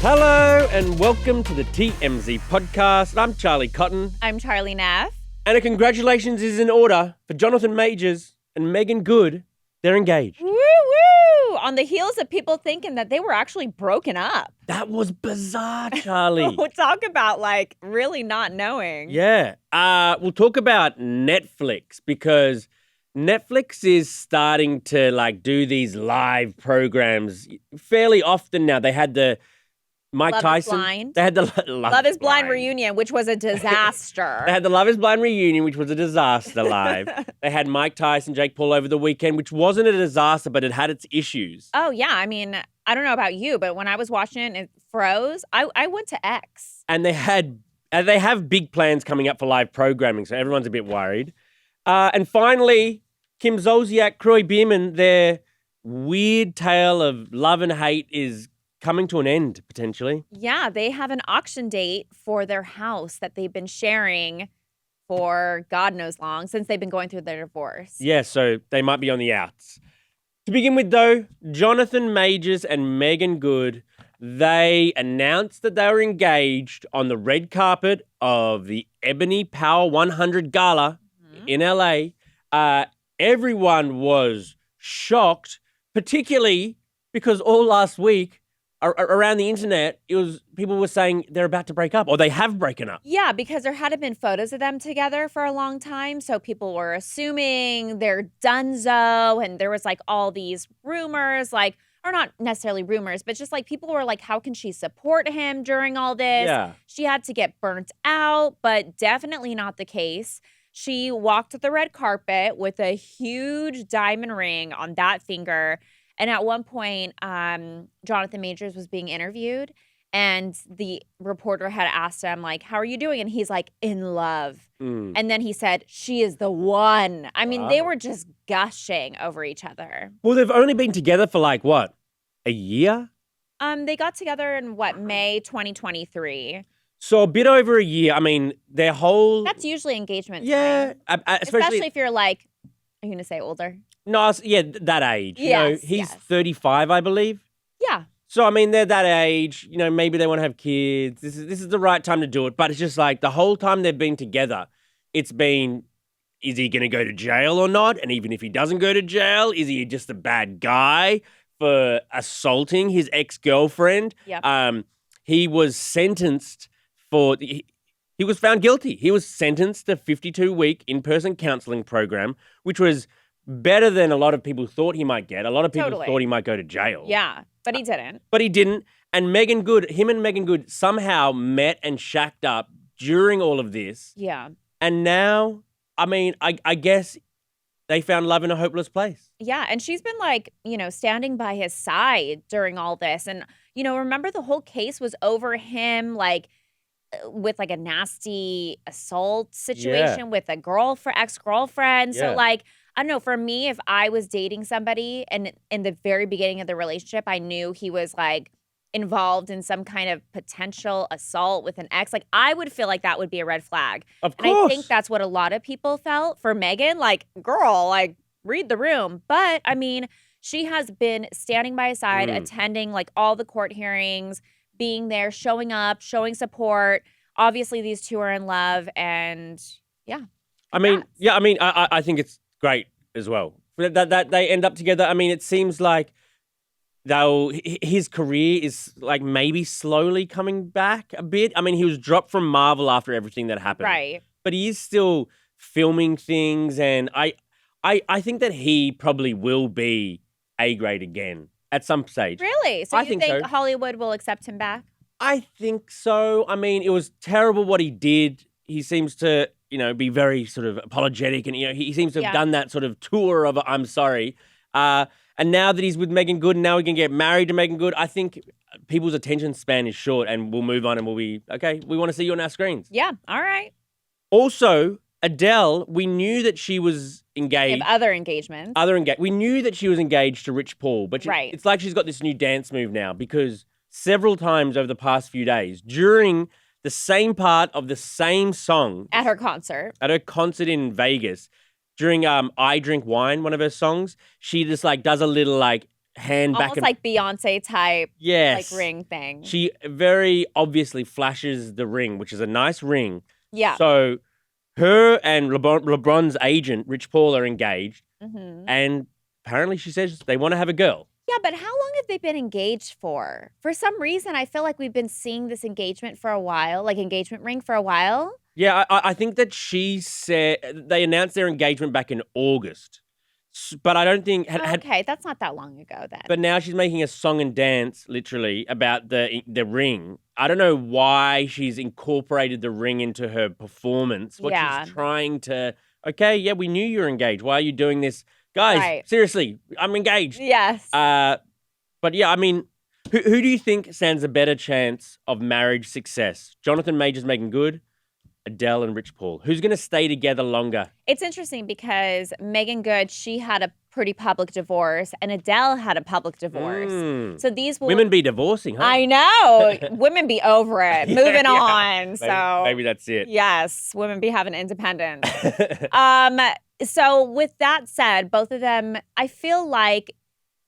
Hello and welcome to the TMZ podcast. I'm Charlie Cotton. I'm Charlie Neff. And a congratulations is in order for Jonathan Majors and Meagan Good. They're engaged. Woo woo! On the heels of people thinking that they were actually broken up. That was bizarre, Charlie. We'll talk about really not knowing. Yeah. We'll talk about Netflix because Netflix is starting to do these live programs fairly often now. They had the Mike Love Tyson. Is Blind. They had the Love is Blind reunion, which was a disaster. They had the Love is Blind reunion, which was a disaster live. They had Mike Tyson, Jake Paul over the weekend, which wasn't a disaster, but it had its issues. Oh, yeah. I mean, I don't know about you, but when I was watching it and it froze, I went to X. And they have big plans coming up for live programming, so everyone's a bit worried. And finally, Kim Zolciak, Kroy Biermann, their weird tale of love and hate is coming to an end, potentially. Yeah, they have an auction date for their house that they've been sharing for God knows long, since they've been going through their divorce. Yeah, so they might be on the outs. To begin with, though, Jonathan Majors and Meagan Good, they announced that they were engaged on the red carpet of the Ebony Power 100 Gala in LA. Everyone was shocked, particularly because all last week, around the internet, people were saying they're about to break up or they have broken up. Yeah, because there hadn't been photos of them together for a long time. So people were assuming they're donezo. And there was all these rumors, or not necessarily rumors, but just people were like, how can she support him during all this? Yeah. She had to get burnt out, but definitely not the case. She walked the red carpet with a huge diamond ring on that finger. And at one point, Jonathan Majors was being interviewed, and the reporter had asked him, how are you doing? And he's in love. And then he said, she is the one. I mean, they were just gushing over each other. Well, they've only been together for what? A year? They got together in May 2023. So a bit over a year. I mean, their whole... That's usually engagement time. Especially if you're are you going to say older? No, that age. Yes, he's 35, I believe. Yeah. So, I mean, they're that age. Maybe they want to have kids. This is the right time to do it. But it's just the whole time they've been together, it's been, is he going to go to jail or not? And even if he doesn't go to jail, is he just a bad guy for assaulting his ex-girlfriend? Yep. He was sentenced for... He was found guilty. He was sentenced to a 52-week in-person counseling program, which was better than a lot of people thought he might get. A lot of people thought he might go to jail. Yeah, but he didn't. But he didn't. And him and Meagan Good somehow met and shacked up during all of this. Yeah. And now, I guess they found love in a hopeless place. Yeah, and she's been standing by his side during all this. And, remember the whole case was over him, with a nasty assault situation with a ex-girlfriend. Yeah. So I don't know, for me, if I was dating somebody and in the very beginning of the relationship, I knew he was involved in some kind of potential assault with an ex, I would feel like that would be a red flag. Of course. And I think that's what a lot of people felt for Meagan. Girl, read the room. But she has been standing by his side, attending all the court hearings, being there, showing up, showing support. Obviously, these two are in love, and yeah. I think it's great as well that they end up together. It seems like his career is maybe slowly coming back a bit. He was dropped from Marvel after everything that happened, right? But he is still filming things, and I think that he probably will be A-grade again at some stage. Really? So you think Hollywood will accept him back? I think so. It was terrible what he did. He seems to, be very sort of apologetic, and he seems to have done that sort of tour of I'm sorry. And now that he's with Meagan Good, and now he can get married to Meagan Good, I think people's attention span is short, and we'll move on, and we'll be okay. We want to see you on our screens. Yeah. All right. Also, Adele, we knew that she was engaged. Other engagements. We knew that she was engaged to Rich Paul, but it's like she's got this new dance move now because several times over the past few days during the same part of the same song. At her concert in Vegas, during I Drink Wine, one of her songs, she just does a little hand back Almost and like Beyonce type, yes. like ring thing. She very obviously flashes the ring, which is a nice ring. Yeah. So her and LeBron's agent, Rich Paul, are engaged. And apparently she says they want to have a girl. Yeah, but how long have they been engaged for? For some reason, I feel like we've been seeing this engagement for a while, like engagement ring for a while. Yeah, I think that she said they announced their engagement back in August. But I don't think... Okay, that's not that long ago then. But now she's making a song and dance, literally, about the ring. I don't know why she's incorporated the ring into her performance. What she's trying to... Okay, yeah, we knew you were engaged. Why are you doing this? Guys, seriously, I'm engaged. Yes. But yeah, I mean, who do you think stands a better chance of marriage success? Jonathan Majors, Meagan Good, Adele and Rich Paul. Who's going to stay together longer? It's interesting because Meagan Good, she had a pretty public divorce, and Adele had a public divorce. So these will... Women be divorcing, huh? I know. Women be over it. Moving on. So maybe that's it. Yes. Women be having independence. So with that said, both of them, I feel like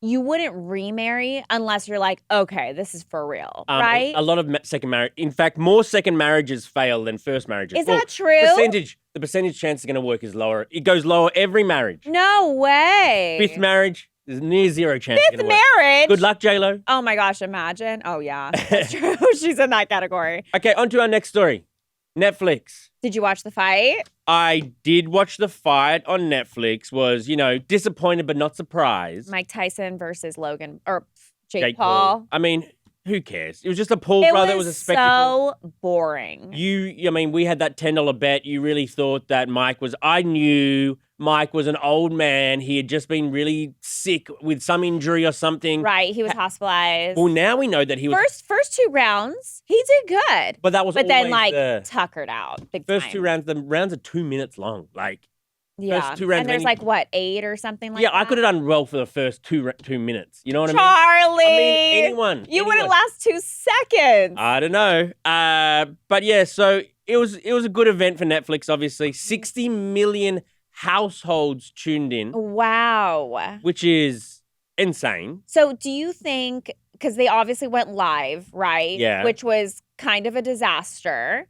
you wouldn't remarry unless you're like, okay, this is for real, right? A lot of second marriage. In fact, more second marriages fail than first marriages. Is that true? The percentage chance it's going to work is lower. It goes lower every marriage. No way. Fifth marriage, there's near zero chance. Fifth marriage? Good luck, J-Lo. Oh my gosh, imagine. Oh yeah, that's true. She's in that category. Okay, on to our next story. Netflix. Did you watch the fight? I did watch the fight on Netflix. Was, disappointed but not surprised. Mike Tyson versus Jake Paul. I mean, who cares? It was just a Paul brother. It was a spectacle. So boring. We had that $10 bet. You really thought that I knew Mike was an old man. He had just been really sick with some injury or something. Right. He was hospitalized. Well, now we know that he was... First two rounds, he did good. But that was then, tuckered out. First two rounds, the rounds are 2 minutes long. Yeah. First two rounds. And there's 8 or something like that? Yeah, I could have done well for the first 2 minutes. You know what I mean? Charlie! I mean, anyone. You wouldn't last 2 seconds. I don't know. But yeah, so it was a good event for Netflix, obviously. 60 million households tuned in. Wow. Which is insane. So do you think, because they obviously went live, right? Yeah. Which was kind of a disaster,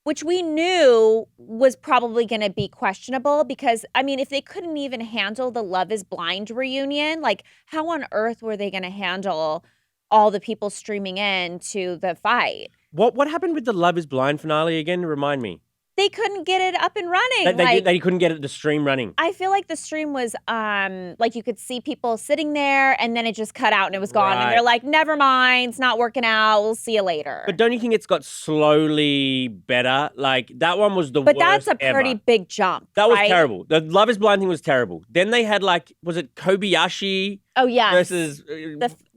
which we knew was probably going to be questionable because, I mean, if they couldn't even handle the Love is Blind reunion, how on earth were they going to handle all the people streaming in to the fight? What happened with the Love is Blind finale again? Remind me. They couldn't get it up and running. They couldn't get the stream running. I feel like the stream was you could see people sitting there and then it just cut out and it was gone. Right. And they're like, never mind, it's not working out. We'll see you later. But don't you think it's got slowly better? That one was the worst. But that's a pretty big jump. That was terrible. The Love is Blind thing was terrible. Then they had was it Kobayashi? Oh, yeah. Versus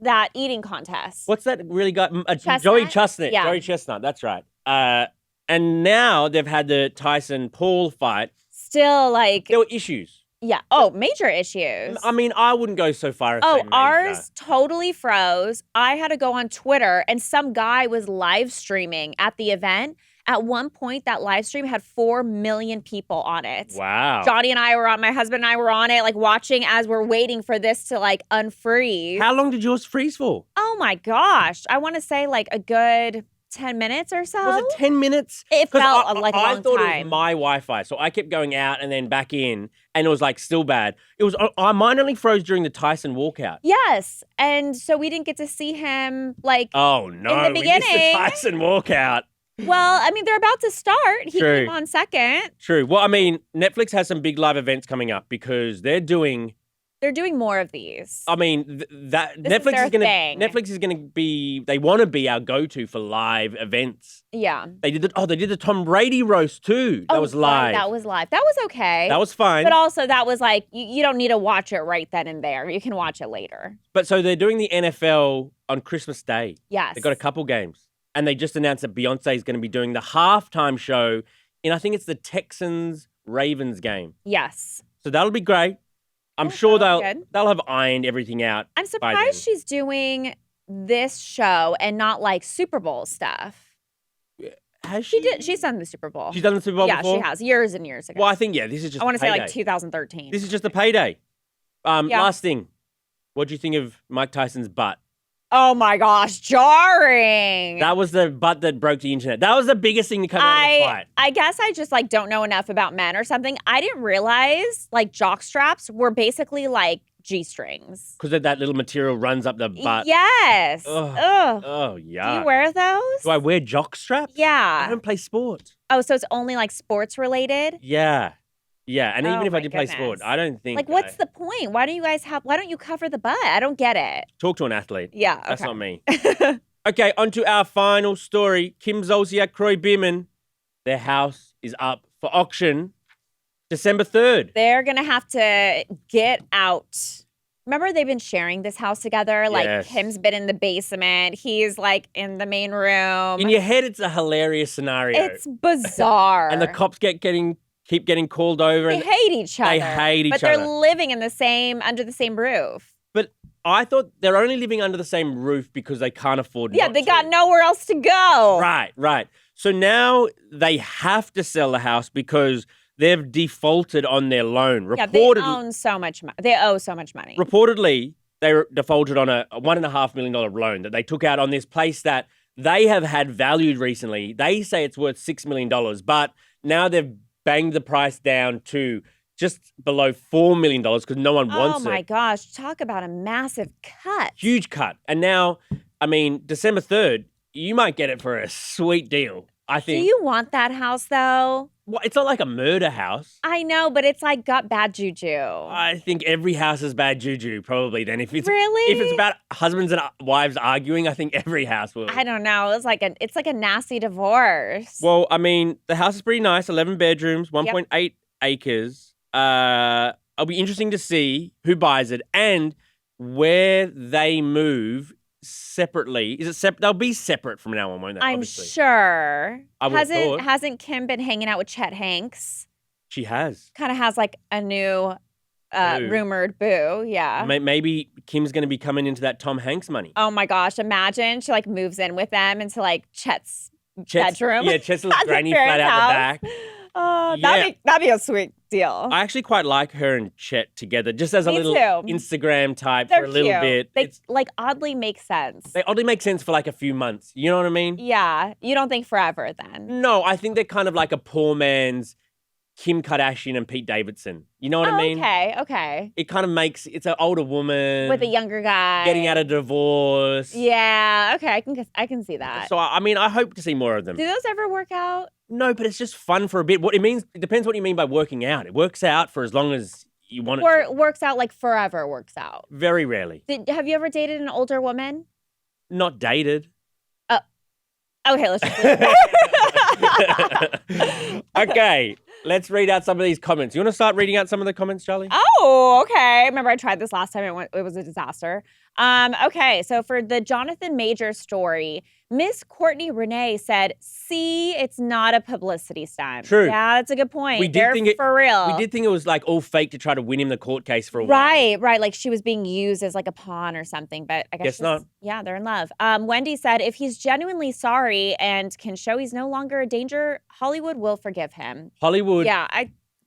that eating contest. What's that really got? Chestnut? Joey Chestnut. Yeah. Joey Chestnut. That's right. And now they've had the Tyson-Paul fight. Still, there were issues. Yeah. Oh, major issues. I mean, I wouldn't go so far as saying ours totally froze. I had to go on Twitter, and some guy was live streaming at the event. At one point, that live stream had 4 million people on it. Wow. Johnny and I were on, my husband and I were on it, watching as we're waiting for this to, unfreeze. How long did yours freeze for? Oh, my gosh. I want to say, a good 10 minutes or so. Was it 10 minutes? It felt like a long time. I thought it was my Wi-Fi, so I kept going out and then back in, and it was still bad. It was mine only froze during the Tyson walkout. Yes, and so we didn't get to see him oh no, in the beginning. We missed the Tyson walkout. Well, I mean, they're about to start. He True. came on second. True. Well, I mean, Netflix has some big live events coming up because they're doing more of these. I mean, Netflix is gonna be. They want to be our go-to for live events. Yeah. They did the Tom Brady roast too. That was live. That was live. That was okay. That was fine. But also, that was you don't need to watch it right then and there. You can watch it later. But so they're doing the NFL on Christmas Day. Yes. They got a couple games, and they just announced that Beyonce is going to be doing the halftime show in I think it's the Texans-Ravens game. Yes. So that'll be great. I'm sure they'll have ironed everything out. I'm surprised she's doing this show and not Super Bowl stuff. Has she? She's done the Super Bowl. She's done the Super Bowl before? Yeah, she has. Years and years ago. Well, I think, this is just I want to say 2013. This is just a payday. Last thing. What do you think of Mike Tyson's butt? Oh my gosh, jarring. That was the butt that broke the internet. That was the biggest thing to come out of the fight. I guess I just like don't know enough about men or something. I didn't realize like jock straps were basically like G-strings. Because that little material runs up the butt. Yes. Ugh. Ugh. Oh, yeah. Do you wear those? Do I wear jock straps? Yeah. I don't play sport. Oh, so it's only like sports related? Yeah. Yeah. And even Oh if I my did play sport, goodness. I don't think. Like, what's the point? Why don't you cover the butt? I don't get it. Talk to an athlete. Yeah. Okay. That's not me. Okay, on to our final story. Kim Zolciak-Kroy Biermann. Their house is up for auction December 3rd. They're going to have to get out. Remember, they've been sharing this house together? Like, Yes. Kim's been in the basement. He's, like, in the main room. In your head, it's a hilarious scenario. It's bizarre. And the cops keep getting called over. They And hate each other. They hate each But other. they're living in under the same roof. But I thought they're only living under the same roof because they can't afford Yeah, not they to. got nowhere else to go. Right. So now they have to sell the house because they've defaulted on their loan. Yeah, they own so much money. They owe so much money. Reportedly, they defaulted on a $1.5 million loan that they took out on this place that they have had valued recently. They say it's worth $6 million, but now they've banged the price down to just below $4 million because no one wants it. Oh my gosh, talk about a massive cut. Huge cut. And now, I mean, December 3rd, you might get it for a sweet deal. I think. Do you want that house though? Well, it's not like a murder house. I know, but it's like got bad juju. I think every house has bad juju, probably. Then if it's Really? about husbands and wives arguing, I think every house will. I don't know. It's like a nasty divorce. Well, I mean, the house is pretty nice. 11 bedrooms, 1.8 acres. It'll be interesting to see who buys it and where they move separately. Is it separate? They'll be separate from now on, won't they? I'm Obviously. sure. I would have thought. Hasn't Kim been hanging out with Chet Hanks? She has. Kind of has like a new Boo. rumored boo. Yeah. Maybe Kim's going to be coming into that Tom Hanks money. Oh my gosh! Imagine she like moves in with them into like Chet's bedroom. Yeah, Chet's little At the granny flat parents' out the house. back. Oh, Yeah. that'd be a sweet deal. I actually quite like her and Chet together, just as a Me little too. Instagram type They're for a little cute. bit. They like oddly make sense. They oddly make sense for like a few months. You know what I mean? Yeah, you don't think forever then? No, I think they're kind of like a poor man's Kim Kardashian and Pete Davidson. You know what I mean? Okay. It kind of makes, it's an older woman. With a younger guy. Getting out of divorce. Yeah, okay, I can see that. So, I mean, I hope to see more of them. Do those ever work out? No, but it's just fun for a bit. What it means, it depends what you mean by working out. It works out for as long as you want it Or to. works out like forever works out. Very rarely. Have you ever dated an older woman? Not dated. Okay, let's just Okay, let's read out some of these comments. You want to start reading out some of the comments, Charlie? Oh, okay. Remember I tried this last time. It was a disaster. Okay, so for the Jonathan Majors story, Miss Courtney Renee said, see, it's not a publicity stunt. True. Yeah, that's a good point. We did They're think it- for real. We did think it was like all fake to try to win him the court case for a while. Right. Like she was being used as like a pawn or something, but I guess Guess not. Yeah, they're in love. Wendy said, if he's genuinely sorry and can show he's no longer a danger, Hollywood will forgive him. Hollywood, Yeah,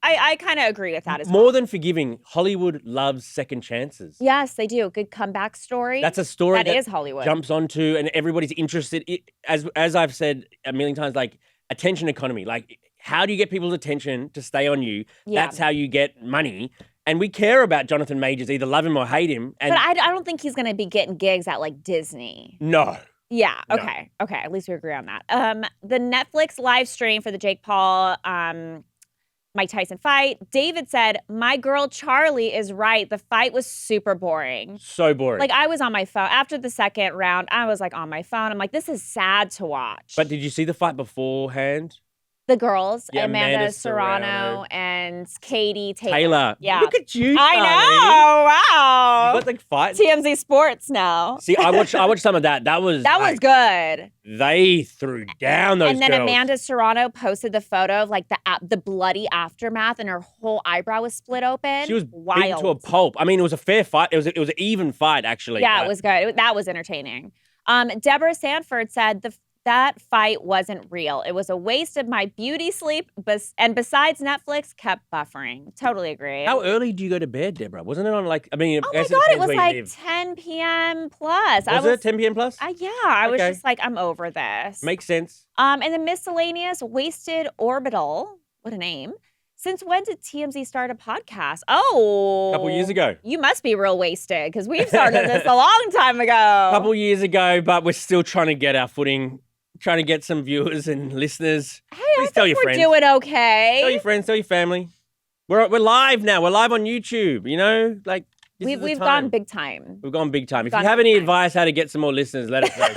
I kind of agree with that as well. more than forgiving, Hollywood loves second chances. Yes, they do. Good comeback story. That's a story that is Hollywood. jumps onto and everybody's interested. As I've said a million times, like attention economy. Like, how do you get people's attention to stay on you? Yeah. That's how you get money. And we care about Jonathan Majors, either love him or hate him. And But I don't think he's going to be getting gigs at like Disney. no. Yeah. No. Okay. At least we agree on that. The Netflix live stream for the Jake Paul, Mike Tyson fight. David said, my girl Charlie is right. The fight was super boring. So boring. Like I was on my phone after the second round. I was like on my phone. I'm like, this is sad to watch. But did you see the fight beforehand? The girls, Yeah, Amanda Amanda Serrano Serrano. and Katie Taylor. Yeah. Look at you, I Charlie. know. Wow. You got the fight. TMZ Sports now. See, I watched some of that. That was Was good. They threw down those And then girls. Amanda Serrano posted the photo of like the bloody aftermath, and her whole eyebrow was split open. She was wild beaten to a pulp. I mean, it was a fair fight. It was an even fight, actually. Yeah, it was good. That was entertaining. Deborah Sanford said the that fight wasn't real. It was a waste of my beauty sleep. And besides, Netflix kept buffering. Totally agree. How early do you go to bed, Deborah? Wasn't it on like, I mean, Oh I my guess God, it depends was where you like live. 10 p.m. plus. Was it 10 p.m. plus? Yeah, I was Okay. just like, I'm over this. Makes sense. And the miscellaneous wasted orbital. What a name. Since when did TMZ start a podcast? Oh. A couple years ago. You must be real wasted because we've started this a long time ago. A couple years ago, but we're still trying to get our footing, trying to get some viewers and listeners. Hey, Please I tell think your we're friends. doing okay. Tell your friends, tell your family. We're live now. We're live on YouTube, you know? Like, this is the We've time. gone big time. We've gone big time. If Gone you have big any time. advice how to get some more listeners, let us know.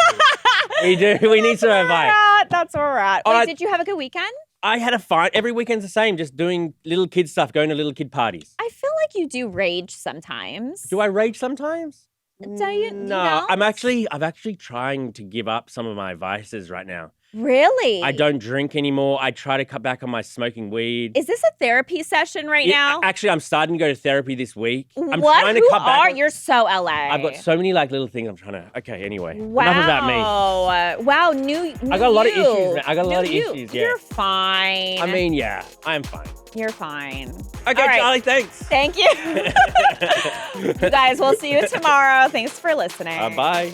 We do. We need some advice. That's where we're at. All Wait, right. did you have a good weekend? I had a fine. Every weekend's the same, just doing little kid stuff, going to little kid parties. I feel like you do rage sometimes. Do I rage sometimes? Do you? No, don't? I'm actually trying to give up some of my vices right now. Really? I don't drink anymore. I try to cut back on my smoking weed. Is this a therapy session right now? Actually, I'm starting to go to therapy this week. I'm what? trying to Who cut back. are? on- You're so LA. I've got so many like little things I'm trying to. Okay, anyway, Wow. enough about me. Wow. New. I got a lot of you. issues, man. I got a lot New of you. issues. Yeah. You're fine. I mean, yeah, I'm fine. you're fine. Okay, All right. Charlie, thanks. Thank you. You guys, we'll see you tomorrow. Thanks for listening. Bye.